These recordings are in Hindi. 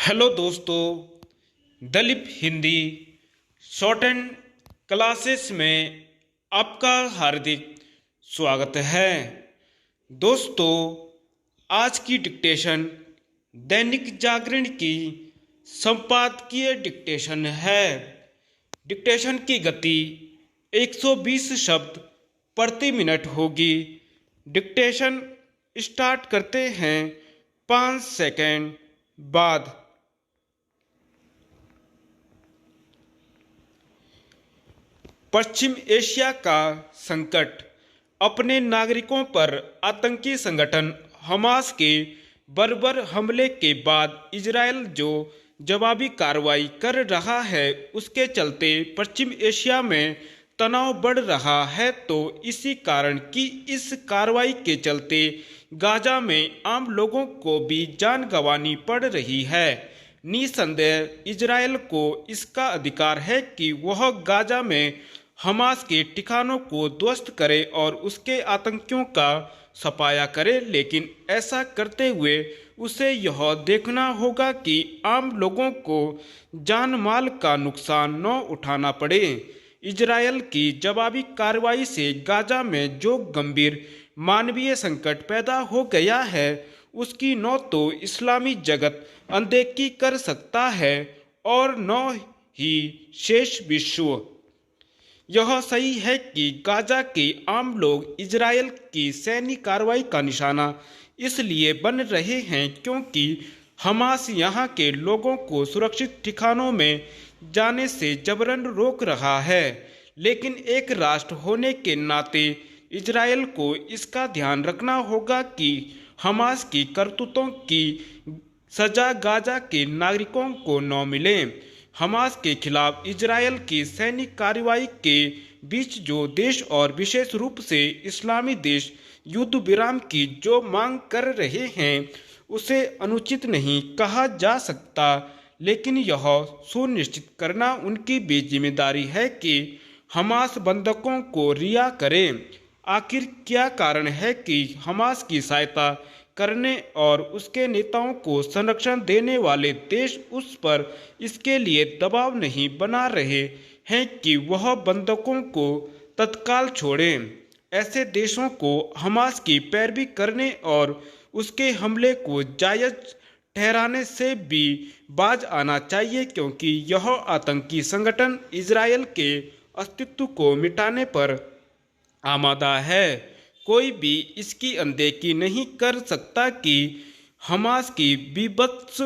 हेलो दोस्तों, Dilip Hindi shorthand classes में आपका हार्दिक स्वागत है। दोस्तों, आज की डिक्टेशन दैनिक जागरण की संपादकीय डिक्टेशन है। डिक्टेशन की गति 120 शब्द प्रति मिनट होगी। डिक्टेशन स्टार्ट करते हैं 5 सेकंड बाद। पश्चिम एशिया का संकट। अपने नागरिकों पर आतंकी संगठन हमास के बर्बर हमले के बाद इजरायल जो जवाबी कार्रवाई कर रहा है, उसके चलते पश्चिम एशिया में तनाव बढ़ रहा है। तो इसी कारण कि इस कार्रवाई के चलते गाजा में आम लोगों को भी जान गंवानी पड़ रही है। निसंदेह इजरायल को इसका अधिकार है कि वह गाजा में हमास के ठिकानों को ध्वस्त करे और उसके आतंकियों का सफाया करे, लेकिन ऐसा करते हुए उसे यह देखना होगा कि आम लोगों को जान माल का नुकसान न उठाना पड़े। इजरायल की जवाबी कार्रवाई से गाजा में जो गंभीर मानवीय संकट पैदा हो गया है, उसकी न तो इस्लामी जगत अनदेखी कर सकता है और न ही शेष विश्व। यह सही है कि गाजा के आम लोग इजरायल की सैन्य कार्रवाई का निशाना इसलिए बन रहे हैं क्योंकि हमास यहाँ के लोगों को सुरक्षित ठिकानों में जाने से जबरन रोक रहा है। लेकिन एक राष्ट्र होने के नाते इजरायल को इसका ध्यान रखना होगा कि हमास की करतूतों की सजा गाजा के नागरिकों को न मिले। हमास के खिलाफ इजरायल की सैन्य कार्रवाई के बीच जो देश और विशेष रूप से इस्लामी देश युद्ध विराम की जो मांग कर रहे हैं, उसे अनुचित नहीं कहा जा सकता, लेकिन यह सुनिश्चित करना उनकी भी जिम्मेदारी है कि हमास बंधकों को रिहा करे। आखिर क्या कारण है कि हमास की सहायता करने और उसके नेताओं को संरक्षण देने वाले देश उस पर इसके लिए दबाव नहीं बना रहे हैं कि वह बंधकों को तत्काल छोड़ें? ऐसे देशों को हमास की पैरवी करने और उसके हमले को जायज ठहराने से भी बाज आना चाहिए, क्योंकि यह आतंकी संगठन इजरायल के अस्तित्व को मिटाने पर आमादा है। कोई भी इसकी अनदेखी नहीं कर सकता कि हमास की बीभत्स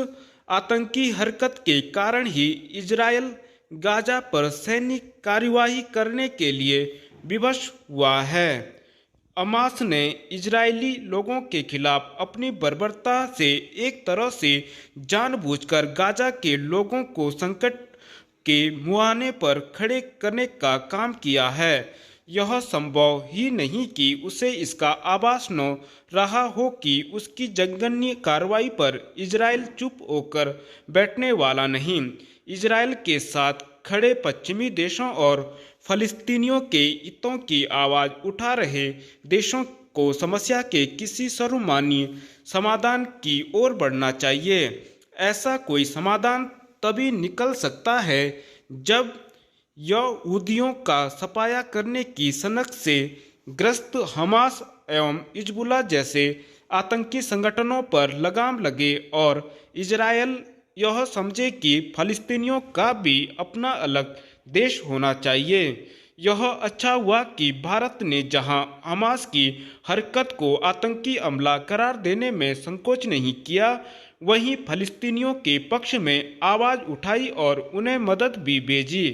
आतंकी हरकत के कारण ही इजरायल गाजा पर सैन्य कार्यवाही करने के लिए विवश हुआ है। हमास ने इजरायली लोगों के खिलाफ अपनी बर्बरता से एक तरह से जानबूझकर गाजा के लोगों को संकट के मुहाने पर खड़े करने का काम किया है। यह संभव ही नहीं कि उसे इसका आभास न रहा हो कि उसकी जघन्य कार्रवाई पर इजरायल चुप होकर बैठने वाला नहीं। इजरायल के साथ खड़े पश्चिमी देशों और फलस्तीनियों के हितों की आवाज़ उठा रहे देशों को समस्या के किसी सर्वमान्य समाधान की ओर बढ़ना चाहिए। ऐसा कोई समाधान तभी निकल सकता है जब यहूदियों का सफाया करने की सनक से ग्रस्त हमास एवं हिजबुल्लाह जैसे आतंकी संगठनों पर लगाम लगे और इजरायल यह समझे कि फलस्तीनियों का भी अपना अलग देश होना चाहिए। यह अच्छा हुआ कि भारत ने जहां हमास की हरकत को आतंकी हमला करार देने में संकोच नहीं किया, वहीं फलस्तीनियों के पक्ष में आवाज़ उठाई और उन्हें मदद भी भेजी।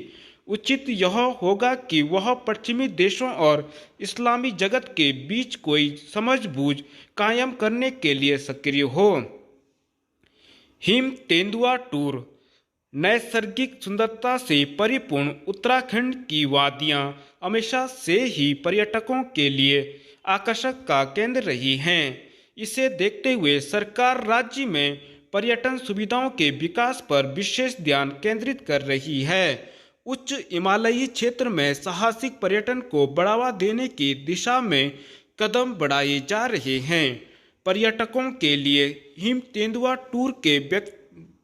उचित यह होगा कि वह पश्चिमी देशों और इस्लामी जगत के बीच कोई समझबूझ कायम करने के लिए सक्रिय हो। हिम तेंदुआ टूर। नैसर्गिक सुंदरता से परिपूर्ण उत्तराखंड की वादियां हमेशा से ही पर्यटकों के लिए आकर्षक का केंद्र रही हैं। इसे देखते हुए सरकार राज्य में पर्यटन सुविधाओं के विकास पर विशेष ध्यान केंद्रित कर रही है। उच्च हिमालयी क्षेत्र में साहसिक पर्यटन को बढ़ावा देने की दिशा में कदम बढ़ाए जा रहे हैं। पर्यटकों के लिए हिम तेंदुआ टूर के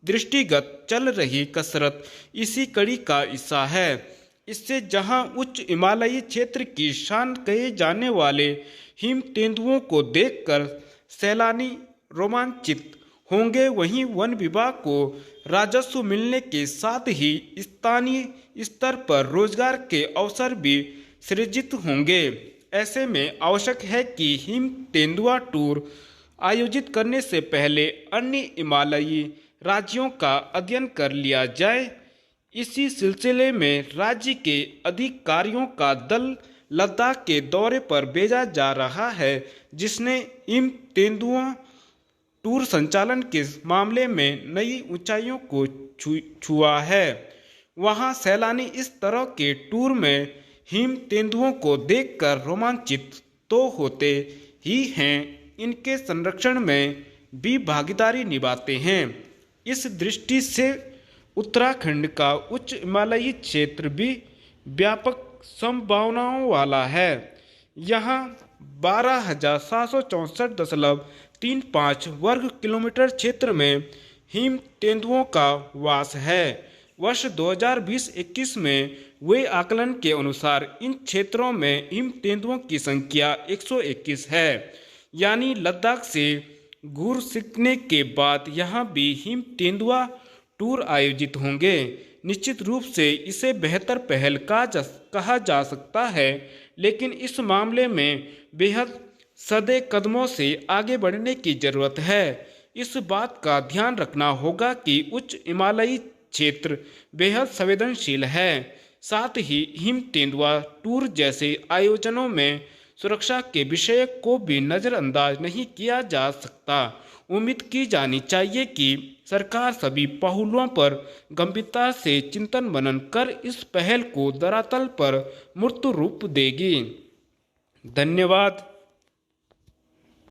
दृष्टिगत चल रही कसरत इसी कड़ी का हिस्सा है। इससे जहां उच्च हिमालयी क्षेत्र की शान कहे जाने वाले हिम तेंदुओं को देखकर सैलानी रोमांचित होंगे, वहीं वन विभाग को राजस्व मिलने के साथ ही स्थानीय स्तर पर रोजगार के अवसर भी सृजित होंगे। ऐसे में आवश्यक है कि हिम तेंदुआ टूर आयोजित करने से पहले अन्य हिमालयी राज्यों का अध्ययन कर लिया जाए। इसी सिलसिले में राज्य के अधिकारियों का दल लद्दाख के दौरे पर भेजा जा रहा है, जिसने हिम तेंदुआ टूर संचालन के मामले में नई ऊंचाइयों को छुआ है। वहां सैलानी इस तरह के टूर में हिम तेंदुओं को देखकर रोमांचित तो होते ही हैं, इनके संरक्षण में भी भागीदारी निभाते हैं। इस दृष्टि से उत्तराखंड का उच्च हिमालयी क्षेत्र भी व्यापक संभावनाओं वाला है। यहाँ 12,764.35 वर्ग किलोमीटर क्षेत्र में हिम तेंदुओं का वास है। वर्ष 2020-21 में हुए आकलन के अनुसार इन क्षेत्रों में हिम तेंदुओं की संख्या 121 है। यानी लद्दाख से घूर सीखने के बाद यहाँ भी हिम तेंदुआ टूर आयोजित होंगे। निश्चित रूप से इसे बेहतर पहल कहा जा सकता है, लेकिन इस मामले में बेहद सदे कदमों से आगे बढ़ने की जरूरत है। इस बात का ध्यान रखना होगा कि उच्च हिमालयी क्षेत्र बेहद संवेदनशील है। साथ ही हिम तेंदुआ टूर जैसे आयोजनों में सुरक्षा के विषय को भी नज़रअंदाज नहीं किया जा सकता। उम्मीद की जानी चाहिए कि सरकार सभी पहलुओं पर गंभीरता से चिंतन मनन कर इस पहल को धरातल पर मूर्त रूप देगी। धन्यवाद।